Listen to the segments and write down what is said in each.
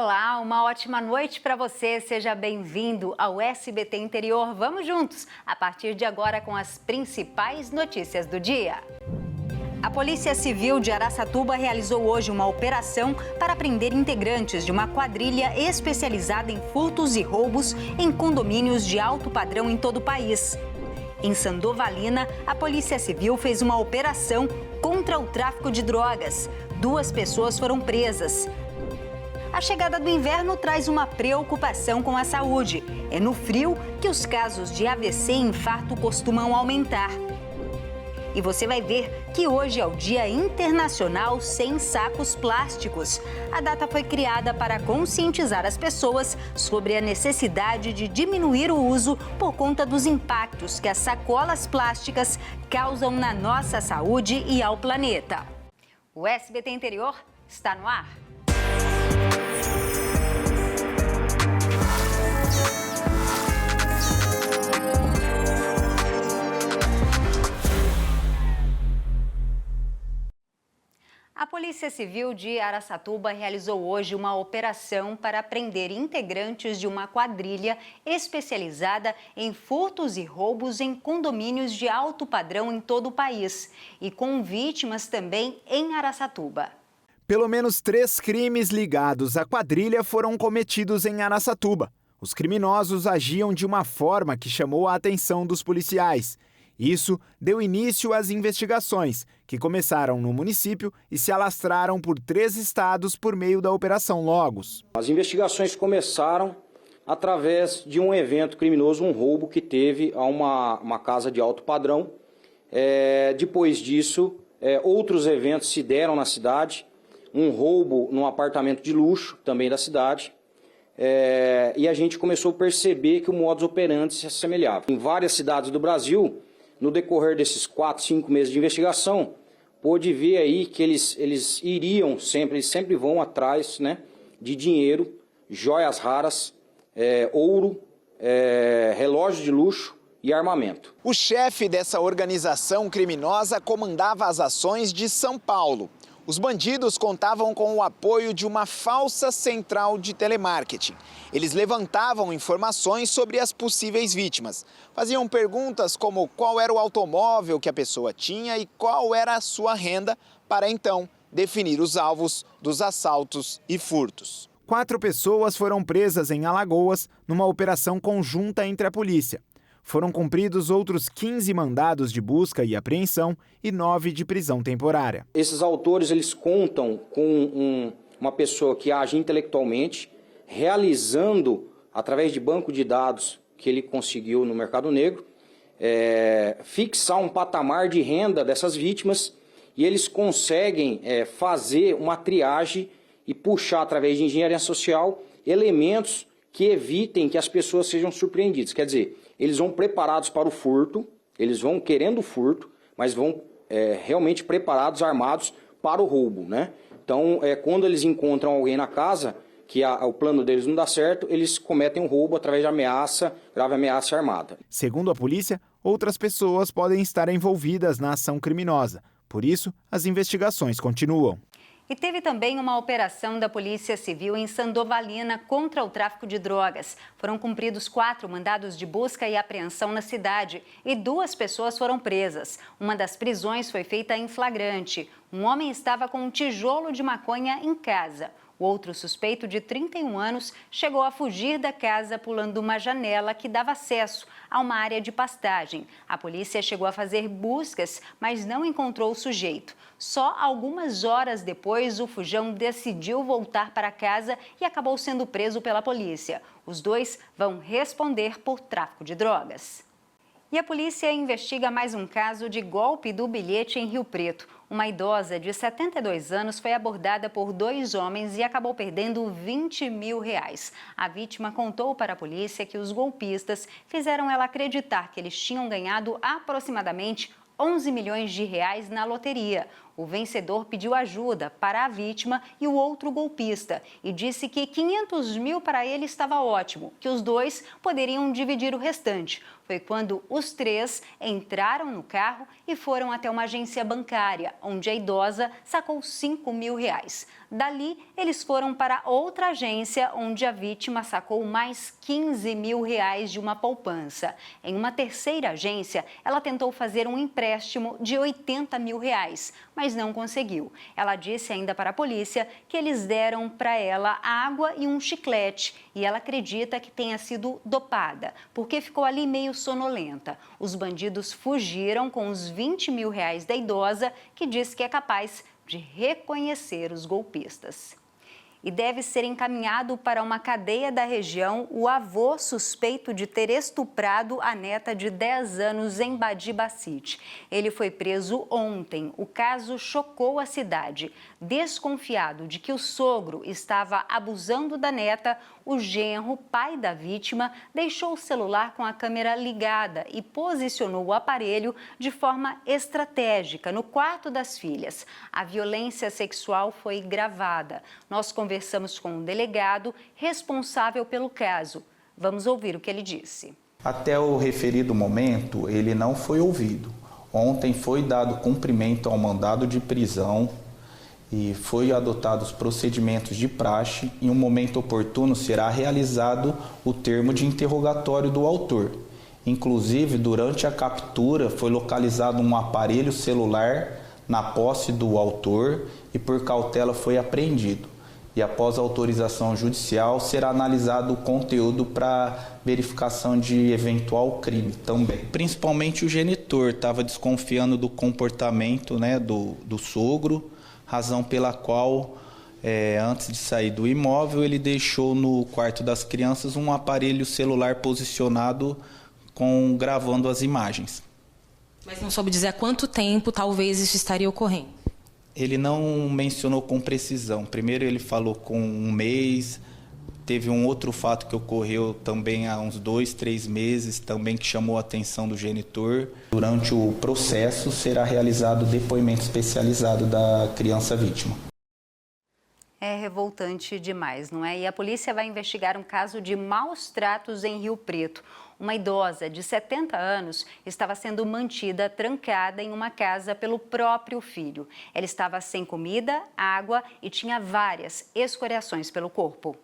Olá, uma ótima noite para você. Seja bem-vindo ao SBT Interior. Vamos juntos, a partir de agora, com as principais notícias do dia. A Polícia Civil de Araçatuba realizou hoje uma operação para prender integrantes de uma quadrilha especializada em furtos e roubos em condomínios de alto padrão em todo o país. Em Sandovalina, a Polícia Civil fez uma operação contra o tráfico de drogas. 2 pessoas foram presas. A chegada do inverno traz uma preocupação com a saúde. É no frio que os casos de AVC e infarto costumam aumentar. E você vai ver que hoje é o Dia Internacional Sem Sacos Plásticos. A data foi criada para conscientizar as pessoas sobre a necessidade de diminuir o uso por conta dos impactos que as sacolas plásticas causam na nossa saúde e ao planeta. O SBT Interior está no ar. A Polícia Civil de Araçatuba realizou hoje uma operação para prender integrantes de uma quadrilha especializada em furtos e roubos em condomínios de alto padrão em todo o país e com vítimas também em Araçatuba. Pelo menos 3 crimes ligados à quadrilha foram cometidos em Araçatuba. Os criminosos agiam de uma forma que chamou a atenção dos policiais. Isso deu início às investigações, que começaram no município e se alastraram por 3 estados por meio da Operação Logos. As investigações começaram através de um evento criminoso, um roubo que teve a uma casa de alto padrão. Depois disso, outros eventos se deram na cidade, um roubo num apartamento de luxo também da cidade. E a gente começou a perceber que o modus operandi se assemelhava. Em várias cidades do Brasil, no decorrer desses 4, 5 meses de investigação, pôde ver aí que eles iriam sempre, eles sempre vão atrás, né, de dinheiro, joias raras, ouro, relógio de luxo e armamento. O chefe dessa organização criminosa comandava as ações de São Paulo. Os bandidos contavam com o apoio de uma falsa central de telemarketing. Eles levantavam informações sobre as possíveis vítimas. Faziam perguntas como qual era o automóvel que a pessoa tinha e qual era a sua renda, para então definir os alvos dos assaltos e furtos. 4 pessoas foram presas em Alagoas numa operação conjunta entre a polícia. Foram cumpridos outros 15 mandados de busca e apreensão e 9 de prisão temporária. Esses autores, eles contam com uma pessoa que age intelectualmente, realizando, através de banco de dados que ele conseguiu no mercado negro, fixar um patamar de renda dessas vítimas, e eles conseguem fazer uma triagem e puxar, através de engenharia social, elementos que evitem que as pessoas sejam surpreendidas. Quer dizer, eles vão preparados para o furto, eles vão querendo o furto, mas vão realmente preparados, armados para o roubo, né? Então, quando eles encontram alguém na casa, que o plano deles não dá certo, eles cometem um roubo através de ameaça, grave ameaça armada. Segundo a polícia, outras pessoas podem estar envolvidas na ação criminosa. Por isso, as investigações continuam. E teve também uma operação da Polícia Civil em Sandovalina contra o tráfico de drogas. Foram cumpridos 4 mandados de busca e apreensão na cidade e 2 pessoas foram presas. Uma das prisões foi feita em flagrante. Um homem estava com um tijolo de maconha em casa. O outro suspeito, de 31 anos, chegou a fugir da casa pulando uma janela que dava acesso a uma área de pastagem. A polícia chegou a fazer buscas, mas não encontrou o sujeito. Só algumas horas depois, o fujão decidiu voltar para casa e acabou sendo preso pela polícia. Os 2 vão responder por tráfico de drogas. E a polícia investiga mais um caso de golpe do bilhete em Rio Preto. Uma idosa de 72 anos foi abordada por 2 homens e acabou perdendo R$20 mil. A vítima contou para a polícia que os golpistas fizeram ela acreditar que eles tinham ganhado aproximadamente R$11 milhões na loteria. O vencedor pediu ajuda para a vítima e o outro golpista e disse que 500 mil para ele estava ótimo, que os dois poderiam dividir o restante. Foi quando os três entraram no carro e foram até uma agência bancária, onde a idosa sacou 5 mil reais. Dali, eles foram para outra agência, onde a vítima sacou mais 15 mil reais de uma poupança. Em uma terceira agência, ela tentou fazer um empréstimo de 80 mil reais, mas não conseguiu. Ela disse ainda para a polícia que eles deram para ela água e um chiclete e ela acredita que tenha sido dopada, porque ficou ali meio sonolenta. Os bandidos fugiram com os 20 mil reais da idosa, que diz que é capaz de reconhecer os golpistas. E deve ser encaminhado para uma cadeia da região o avô suspeito de ter estuprado a neta de 10 anos em Badibacite. Ele foi preso ontem. O caso chocou a cidade. Desconfiado de que o sogro estava abusando da neta, o genro, pai da vítima, deixou o celular com a câmera ligada e posicionou o aparelho de forma estratégica no quarto das filhas. A violência sexual foi gravada. Nós conversamos com um delegado responsável pelo caso. Vamos ouvir o que ele disse. Até o referido momento, ele não foi ouvido. Ontem foi dado cumprimento ao mandado de prisão e foi adotados procedimentos de praxe. Em um momento oportuno será realizado o termo de interrogatório do autor. Inclusive, durante a captura foi localizado um aparelho celular na posse do autor e por cautela foi apreendido. E após a autorização judicial será analisado o conteúdo para verificação de eventual crime também. Principalmente o genitor estava desconfiando do comportamento, do sogro, razão pela qual, antes de sair do imóvel, ele deixou no quarto das crianças um aparelho celular posicionado gravando as imagens. Mas não soube dizer há quanto tempo talvez isso estaria ocorrendo? Ele não mencionou com precisão. Primeiro ele falou com um mês, teve um outro fato que ocorreu também há uns 2, 3 meses, também que chamou a atenção do genitor. Durante o processo será realizado o depoimento especializado da criança vítima. É revoltante demais, não é? E a polícia vai investigar um caso de maus tratos em Rio Preto. Uma idosa de 70 anos estava sendo mantida trancada em uma casa pelo próprio filho. Ela estava sem comida, água e tinha várias escoriações pelo corpo.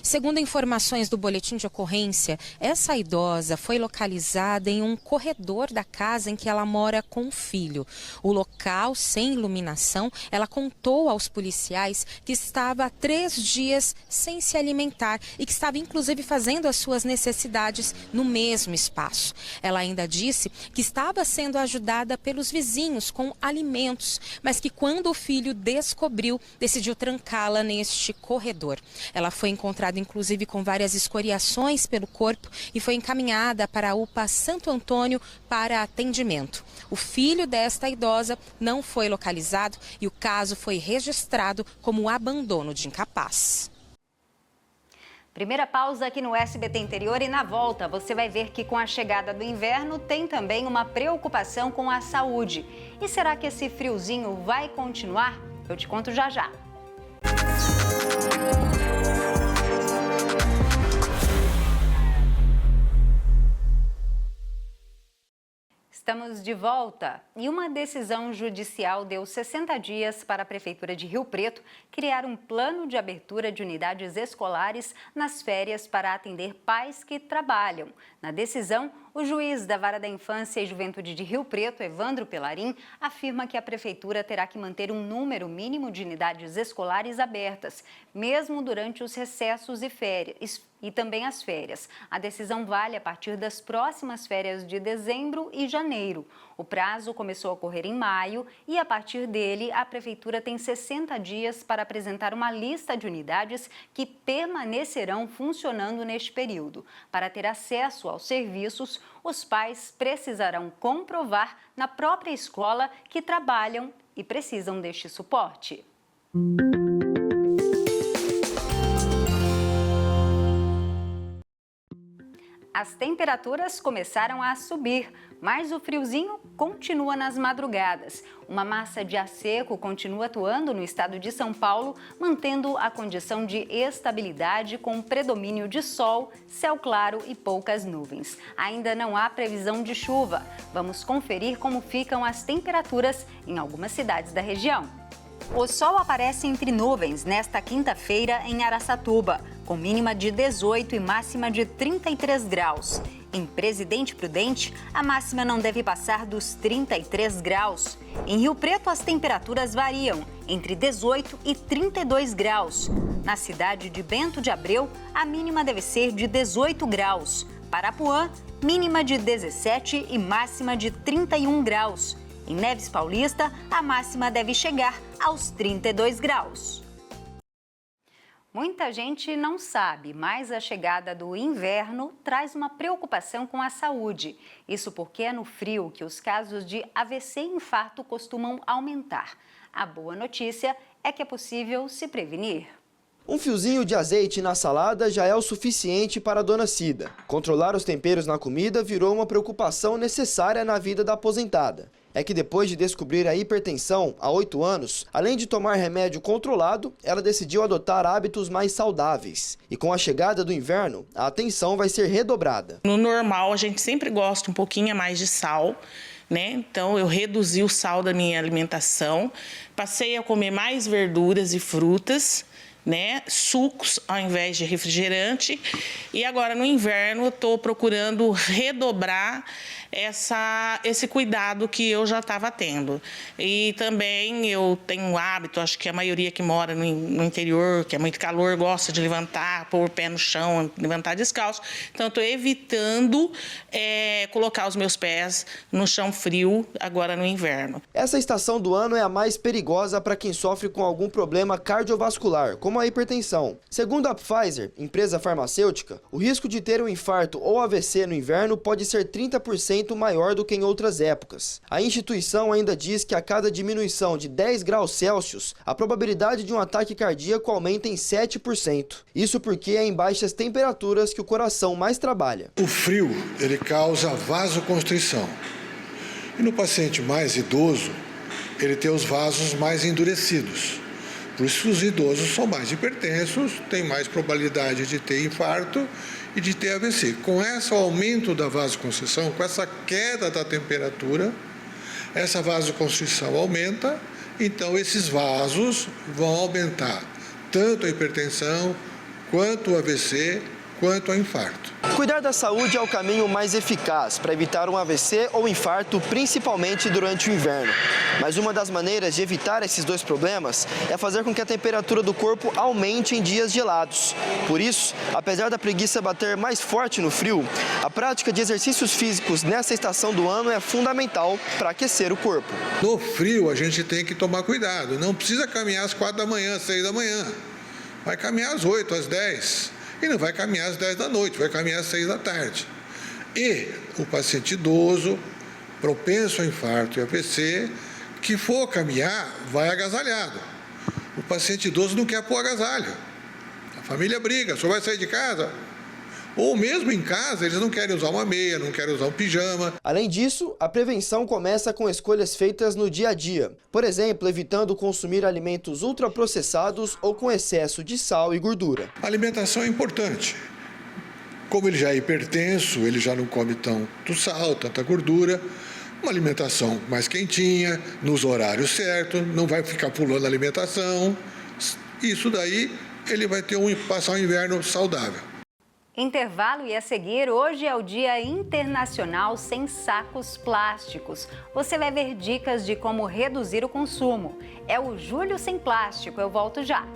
Segundo informações do boletim de ocorrência, essa idosa foi localizada em um corredor da casa em que ela mora com o filho. O local, sem iluminação, ela contou aos policiais que estava há 3 dias sem se alimentar e que estava inclusive fazendo as suas necessidades no mesmo espaço. Ela ainda disse que estava sendo ajudada pelos vizinhos com alimentos, mas que quando o filho descobriu, decidiu trancá-la neste corredor. Ela foi encontrada inclusive com várias escoriações pelo corpo e foi encaminhada para a UPA Santo Antônio para atendimento. O filho desta idosa não foi localizado e o caso foi registrado como abandono de incapaz. Primeira pausa aqui no SBT Interior e na volta você vai ver que com a chegada do inverno tem também uma preocupação com a saúde. E será que esse friozinho vai continuar? Eu te conto já já. Estamos de volta e uma decisão judicial deu 60 dias para a Prefeitura de Rio Preto criar um plano de abertura de unidades escolares nas férias para atender pais que trabalham. Na decisão, o juiz da Vara da Infância e Juventude de Rio Preto, Evandro Pelarim, afirma que a Prefeitura terá que manter um número mínimo de unidades escolares abertas, mesmo durante os recessos e férias. E também as férias. A decisão vale a partir das próximas férias de dezembro e janeiro. O prazo começou a correr em maio e, a partir dele, a Prefeitura tem 60 dias para apresentar uma lista de unidades que permanecerão funcionando neste período. Para ter acesso aos serviços, os pais precisarão comprovar na própria escola que trabalham e precisam deste suporte. As temperaturas começaram a subir, mas o friozinho continua nas madrugadas. Uma massa de ar seco continua atuando no estado de São Paulo, mantendo a condição de estabilidade com predomínio de sol, céu claro e poucas nuvens. Ainda não há previsão de chuva. Vamos conferir como ficam as temperaturas em algumas cidades da região. O sol aparece entre nuvens nesta quinta-feira em Araçatuba, com mínima de 18 e máxima de 33 graus. Em Presidente Prudente, a máxima não deve passar dos 33 graus. Em Rio Preto, as temperaturas variam entre 18 e 32 graus. Na cidade de Bento de Abreu, a mínima deve ser de 18 graus. Parapuã, mínima de 17 e máxima de 31 graus. Em Neves Paulista, a máxima deve chegar aos 32 graus. Muita gente não sabe, mas a chegada do inverno traz uma preocupação com a saúde. Isso porque é no frio que os casos de AVC e infarto costumam aumentar. A boa notícia é que é possível se prevenir. Um fiozinho de azeite na salada já é o suficiente para a dona Cida. Controlar os temperos na comida virou uma preocupação necessária na vida da aposentada. É que depois de descobrir a hipertensão há 8 anos, além de tomar remédio controlado, ela decidiu adotar hábitos mais saudáveis. E com a chegada do inverno, a atenção vai ser redobrada. No normal, a gente sempre gosta um pouquinho mais de sal, né? Então, eu reduzi o sal da minha alimentação, passei a comer mais verduras e frutas, né, sucos ao invés de refrigerante, e agora no inverno eu estou procurando redobrar esse cuidado que eu já estava tendo. E também eu tenho um hábito, acho que a maioria que mora no interior, que é muito calor, gosta de levantar, pôr o pé no chão, levantar descalço. Então eu estou evitando colocar os meus pés no chão frio agora no inverno. Essa estação do ano é a mais perigosa para quem sofre com algum problema cardiovascular, como a hipertensão. Segundo a Pfizer, empresa farmacêutica, o risco de ter um infarto ou AVC no inverno pode ser 30% maior do que em outras épocas. A instituição ainda diz que a cada diminuição de 10 graus Celsius, a probabilidade de um ataque cardíaco aumenta em 7%. Isso porque é em baixas temperaturas que o coração mais trabalha. O frio, ele causa vasoconstrição. E no paciente mais idoso, ele tem os vasos mais endurecidos. Por isso que os idosos são mais hipertensos, têm mais probabilidade de ter infarto e de ter AVC. Com esse aumento da vasoconstrição, com essa queda da temperatura, essa vasoconstrição aumenta, então esses vasos vão aumentar tanto a hipertensão, quanto o AVC, quanto ao infarto. Cuidar da saúde é o caminho mais eficaz para evitar um AVC ou infarto, principalmente durante o inverno. Mas uma das maneiras de evitar esses dois problemas é fazer com que a temperatura do corpo aumente em dias gelados. Por isso, apesar da preguiça bater mais forte no frio, a prática de exercícios físicos nessa estação do ano é fundamental para aquecer o corpo. No frio, a gente tem que tomar cuidado. Não precisa caminhar às 4 da manhã, às 6 da manhã. Vai caminhar às 8, às 10. E não vai caminhar às 10 da noite, vai caminhar às 6 da tarde. E o paciente idoso, propenso a infarto e AVC, que for caminhar, vai agasalhado. O paciente idoso não quer pôr agasalho. A família briga, só vai sair de casa. Ou mesmo em casa, eles não querem usar uma meia, não querem usar um pijama. Além disso, a prevenção começa com escolhas feitas no dia a dia. Por exemplo, evitando consumir alimentos ultraprocessados ou com excesso de sal e gordura. A alimentação é importante. Como ele já é hipertenso, ele já não come tanto sal, tanta gordura. Uma alimentação mais quentinha, nos horários certos, não vai ficar pulando a alimentação. Isso daí, ele vai ter passar um inverno saudável. Intervalo e a seguir, hoje é o Dia Internacional Sem Sacos Plásticos. Você vai ver dicas de como reduzir o consumo. É o Julho Sem Plástico, eu volto já.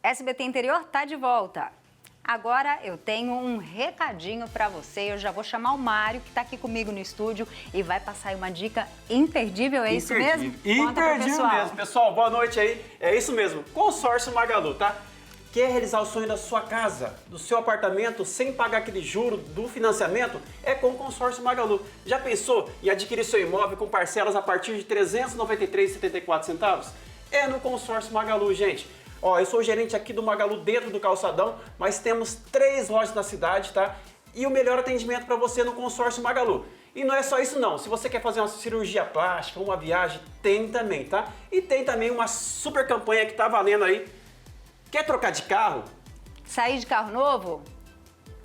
SBT Interior tá de volta. Agora eu tenho um recadinho para você. Eu já vou chamar o Mário, que está aqui comigo no estúdio e vai passar aí uma dica imperdível, é isso mesmo? Imperdível mesmo. Pessoal, boa noite aí. É isso mesmo, Consórcio Magalu, tá? Quer realizar o sonho da sua casa, do seu apartamento, sem pagar aquele juro do financiamento? É com o Consórcio Magalu. Já pensou em adquirir seu imóvel com parcelas a partir de R$ 393,74? É no Consórcio Magalu, gente. Ó, eu sou o gerente aqui do Magalu dentro do Calçadão, mas temos 3 lojas na cidade, tá? E o melhor atendimento para você no Consórcio Magalu. E não é só isso não, se você quer fazer uma cirurgia plástica, uma viagem, tem também, tá? E tem também uma super campanha que tá valendo aí. Quer trocar de carro? Sair de carro novo?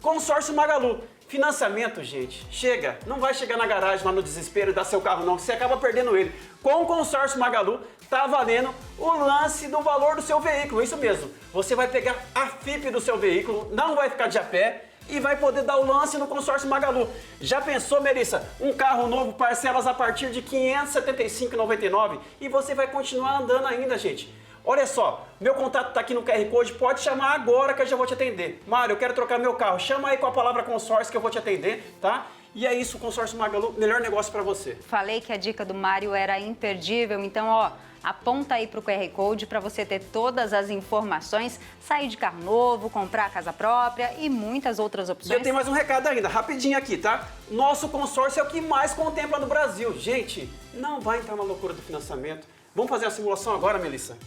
Consórcio Magalu. Financiamento, gente, chega. Não vai chegar na garagem lá no desespero e dar seu carro não, que você acaba perdendo ele. Com o Consórcio Magalu, tá valendo o lance do valor do seu veículo. Isso mesmo, você vai pegar a FIP do seu veículo, não vai ficar de a pé e vai poder dar o lance no Consórcio Magalu. Já pensou, Melissa? Um carro novo, parcelas a partir de R$ 575,99 e você vai continuar andando ainda, gente. Olha só, meu contato tá aqui no QR Code, pode chamar agora que eu já vou te atender. Mário, eu quero trocar meu carro, chama aí com a palavra consórcio que eu vou te atender, tá? E é isso, Consórcio Magalu, melhor negócio para você. Falei que a dica do Mário era imperdível, então ó, aponta aí pro QR Code para você ter todas as informações, sair de carro novo, comprar casa própria e muitas outras opções. Eu tenho mais um recado ainda, rapidinho aqui, tá? Nosso consórcio é o que mais contempla no Brasil. Gente, não vai entrar na loucura do financiamento. Vamos fazer a simulação agora, Melissa?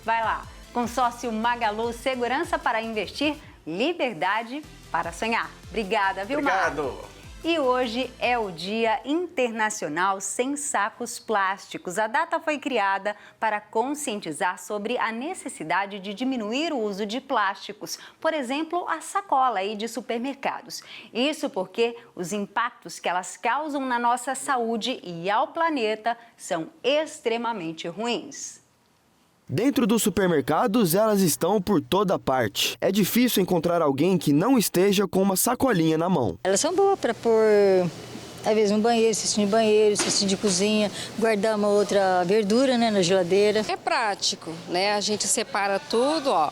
Vai lá, Consórcio Magalu, segurança para investir, liberdade para sonhar. Obrigada, viu, Mário? Obrigado. E hoje é o Dia Internacional Sem Sacos Plásticos. A data foi criada para conscientizar sobre a necessidade de diminuir o uso de plásticos, por exemplo, a sacola aí de supermercados. Isso porque os impactos que elas causam na nossa saúde e ao planeta são extremamente ruins. Dentro dos supermercados, elas estão por toda parte. É difícil encontrar alguém que não esteja com uma sacolinha na mão. Elas são boas para pôr, às vezes, no banheiro, cestinho de banheiro, cestinho de cozinha, guardar uma outra verdura, né, na geladeira. É prático, né? A gente separa tudo, ó,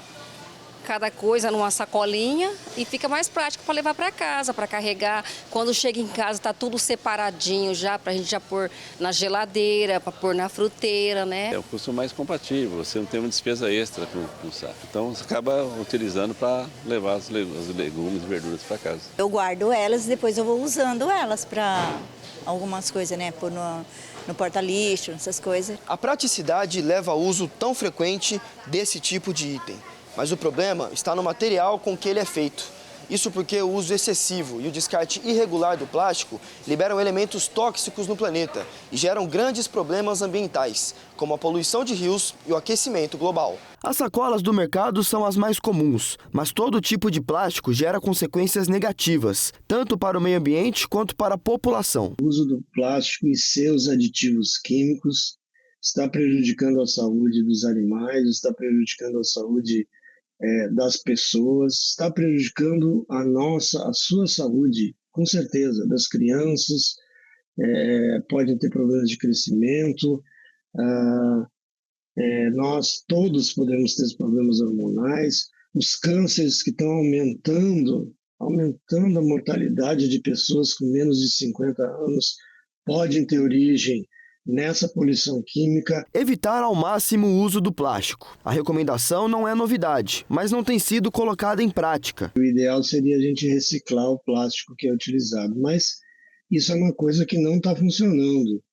cada coisa numa sacolinha e fica mais prático para levar para casa, para carregar. Quando chega em casa tá tudo separadinho já, para a gente já pôr na geladeira, para pôr na fruteira, né? É o custo mais compatível, você não tem uma despesa extra com o saco. Então você acaba utilizando para levar os legumes e verduras para casa. Eu guardo elas e depois eu vou usando elas para algumas coisas, né? Pôr no porta-lixo, essas coisas. A praticidade leva ao uso tão frequente desse tipo de item. Mas o problema está no material com que ele é feito. Isso porque o uso excessivo e o descarte irregular do plástico liberam elementos tóxicos no planeta e geram grandes problemas ambientais, como a poluição de rios e o aquecimento global. As sacolas do mercado são as mais comuns, mas todo tipo de plástico gera consequências negativas, tanto para o meio ambiente quanto para a população. O uso do plástico e seus aditivos químicos está prejudicando a saúde dos animais, está prejudicando a saúde das pessoas, está prejudicando a sua saúde, com certeza, das crianças, podem ter problemas de crescimento, nós todos podemos ter problemas hormonais, os cânceres que estão aumentando a mortalidade de pessoas com menos de 50 anos, podem ter origem nessa poluição química. Evitar ao máximo o uso do plástico. A recomendação não é novidade, mas não tem sido colocada em prática. O ideal seria a gente reciclar o plástico que é utilizado, mas isso é uma coisa que não está funcionando.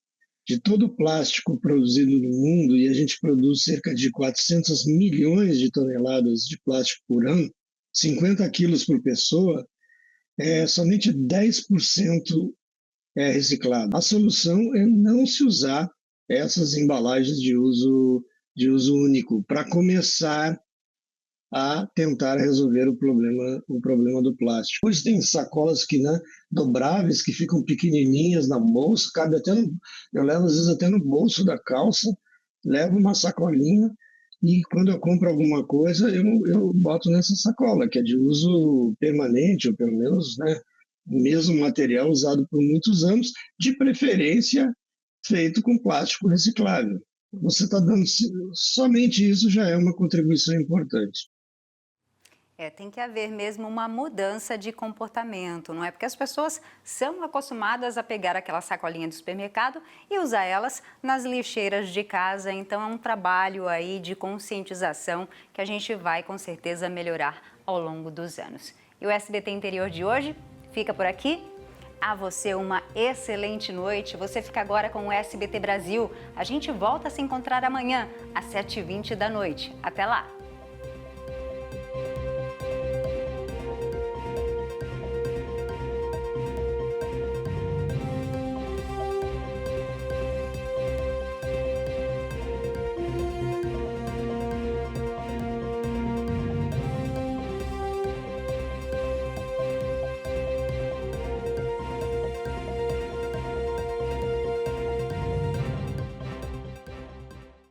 De todo o plástico produzido no mundo, e a gente produz cerca de 400 milhões de toneladas de plástico por ano, 50 quilos por pessoa, somente 10% é reciclado. A solução é não se usar essas embalagens de uso único para começar a tentar resolver o problema do plástico. Hoje tem sacolas dobráveis que ficam pequenininhas na bolsa, cabe até eu levo às vezes até no bolso da calça, levo uma sacolinha e quando eu compro alguma coisa eu boto nessa sacola, que é de uso permanente, ou pelo menos, né, o mesmo material usado por muitos anos, de preferência feito com plástico reciclável. Você está dando, somente isso já é uma contribuição importante. Tem que haver mesmo uma mudança de comportamento, não é? Porque as pessoas são acostumadas a pegar aquela sacolinha do supermercado e usar elas nas lixeiras de casa. Então é um trabalho aí de conscientização que a gente vai com certeza melhorar ao longo dos anos. E o SBT Interior de hoje fica por aqui. A você uma excelente noite. Você fica agora com o SBT Brasil. A gente volta a se encontrar amanhã às 7h20 da noite. Até lá!